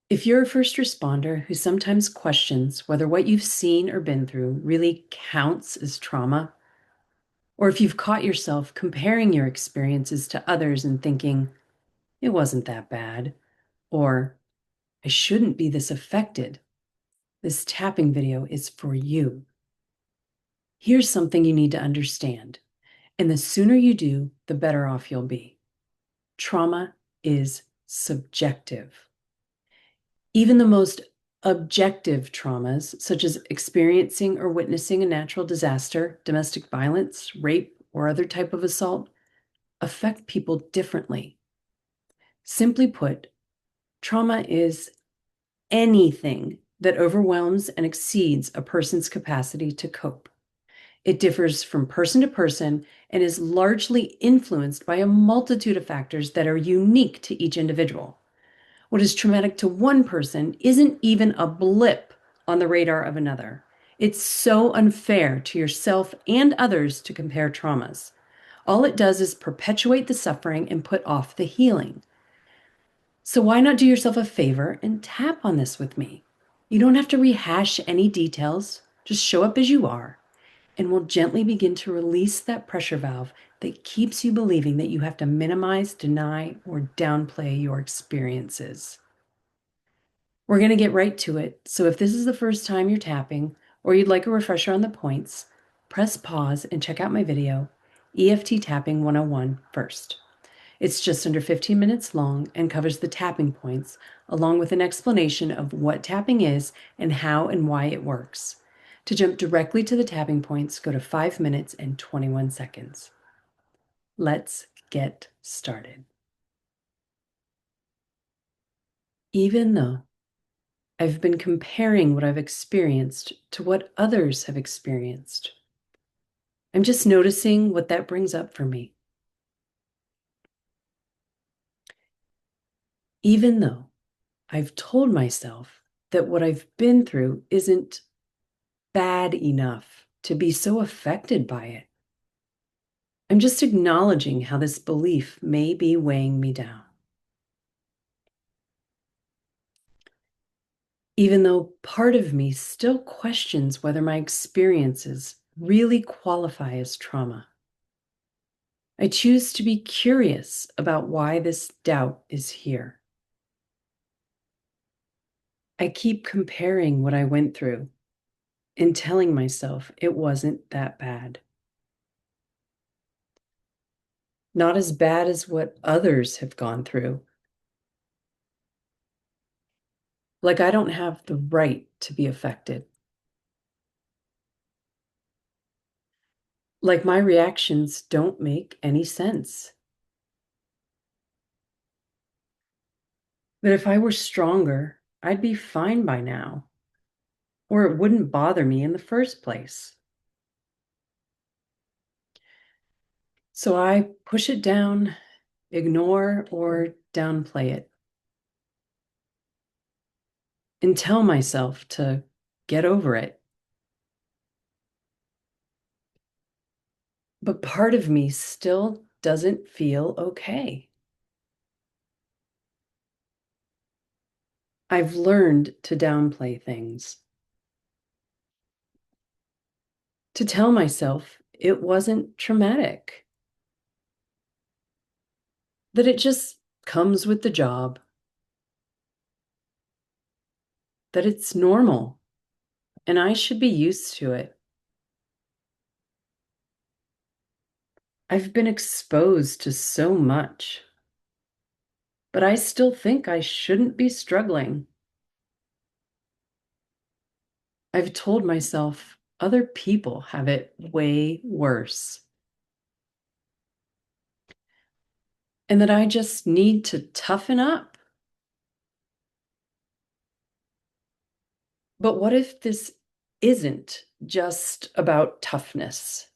If you're a first responder who sometimes questions whether what you've seen or been through really counts as trauma, or if you've caught yourself comparing your experiences to others and thinking, it wasn't that bad, or I shouldn't be this affected, this tapping video is for you. Here's something you need to understand, and the sooner you do, the better off you'll be. Trauma is subjective. Even the most objective traumas, such as experiencing or witnessing a natural disaster, domestic violence, rape, or other type of assault, affect people differently. Simply put, trauma is anything that overwhelms and exceeds a person's capacity to cope. It differs from person to person and is largely influenced by a multitude of factors that are unique to each individual. What is traumatic to one person isn't even a blip on the radar of another. It's so unfair to yourself and others to compare traumas. All it does is perpetuate the suffering and put off the healing. So why not do yourself a favor and tap on this with me? You don't have to rehash any details. Just show up as you are, and we'll gently begin to release that pressure valve that keeps you believing that you have to minimize, deny, or downplay your experiences. We're going to get right to it. So if this is the first time you're tapping, or you'd like a refresher on the points, press pause and check out my video, EFT Tapping 101 first. It's just under 15 minutes long and covers the tapping points, along with an explanation of what tapping is and how and why it works. To jump directly to the tapping points, go to 5 minutes and 21 seconds. Let's get started. Even though I've been comparing what I've experienced to what others have experienced, I'm just noticing what that brings up for me. Even though I've told myself that what I've been through isn't bad enough to be so affected by it, I'm just acknowledging how this belief may be weighing me down. Even though part of me still questions whether my experiences really qualify as trauma, I choose to be curious about why this doubt is here. I keep comparing what I went through and telling myself it wasn't that bad. Not as bad as what others have gone through. Like I don't have the right to be affected. Like my reactions don't make any sense. That if I were stronger, I'd be fine by now, or it wouldn't bother me in the first place. So I push it down, ignore, or downplay it, and tell myself to get over it. But part of me still doesn't feel okay. I've learned to downplay things, to tell myself it wasn't traumatic, that it just comes with the job, that it's normal and I should be used to it. I've been exposed to so much, but I still think I shouldn't be struggling. I've told myself other people have it way worse, and that I just need to toughen up. But what if this isn't just about toughness?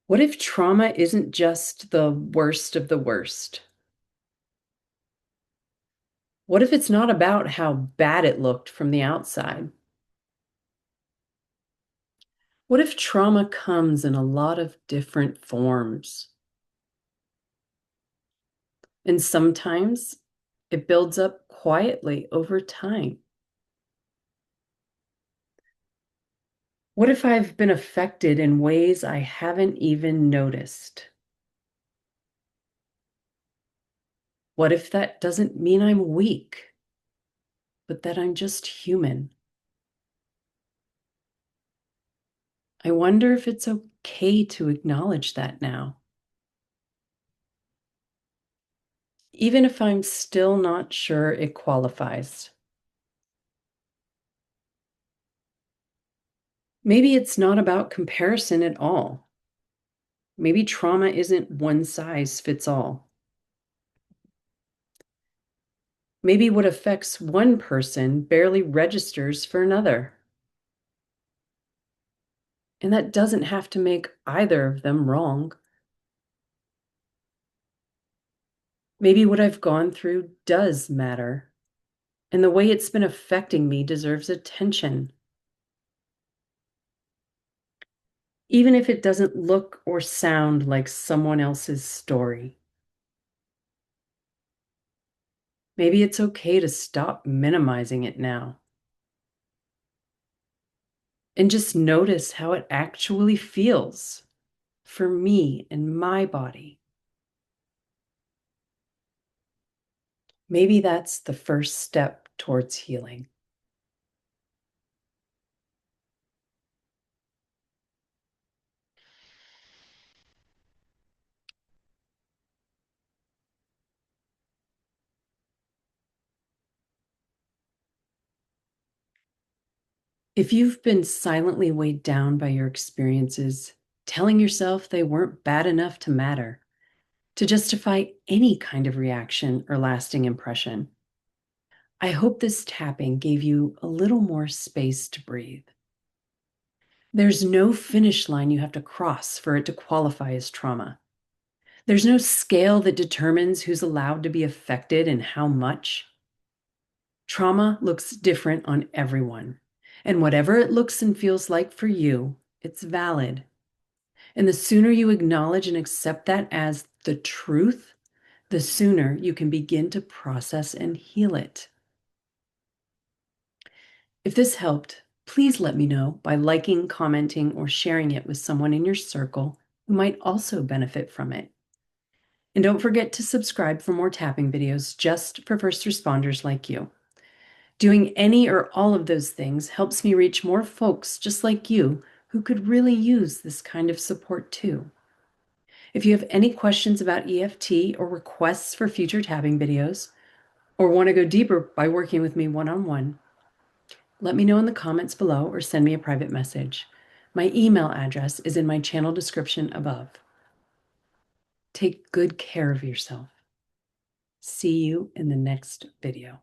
What if trauma isn't just the worst of the worst? What if it's not about how bad it looked from the outside? What if trauma comes in a lot of different forms? And sometimes It builds up quietly over time. What if I've been affected in ways I haven't even noticed? What if that doesn't mean I'm weak, but that I'm just human? I wonder if it's okay to acknowledge that now, even if I'm still not sure it qualifies. Maybe it's not about comparison at all. Maybe trauma isn't one size fits all. Maybe what affects one person barely registers for another. And that doesn't have to make either of them wrong. Maybe what I've gone through does matter, and the way it's been affecting me deserves attention, even if it doesn't look or sound like someone else's story. Maybe it's okay to stop minimizing it now and just notice how it actually feels for me and my body. Maybe that's the first step towards healing. If you've been silently weighed down by your experiences, telling yourself they weren't bad enough to matter, to justify any kind of reaction or lasting impression, I hope this tapping gave you a little more space to breathe. There's no finish line you have to cross for it to qualify as trauma. There's no scale that determines who's allowed to be affected and how much. Trauma looks different on everyone. And whatever it looks and feels like for you, it's valid. And the sooner you acknowledge and accept that as the truth, the sooner you can begin to process and heal it. If this helped, please let me know by liking, commenting, or sharing it with someone in your circle who might also benefit from it. And don't forget to subscribe for more tapping videos just for first responders like you. Doing any or all of those things helps me reach more folks just like you who could really use this kind of support too. If you have any questions about EFT or requests for future tapping videos, or want to go deeper by working with me one-on-one, let me know in the comments below or send me a private message. My email address is in my channel description above. Take good care of yourself. See you in the next video.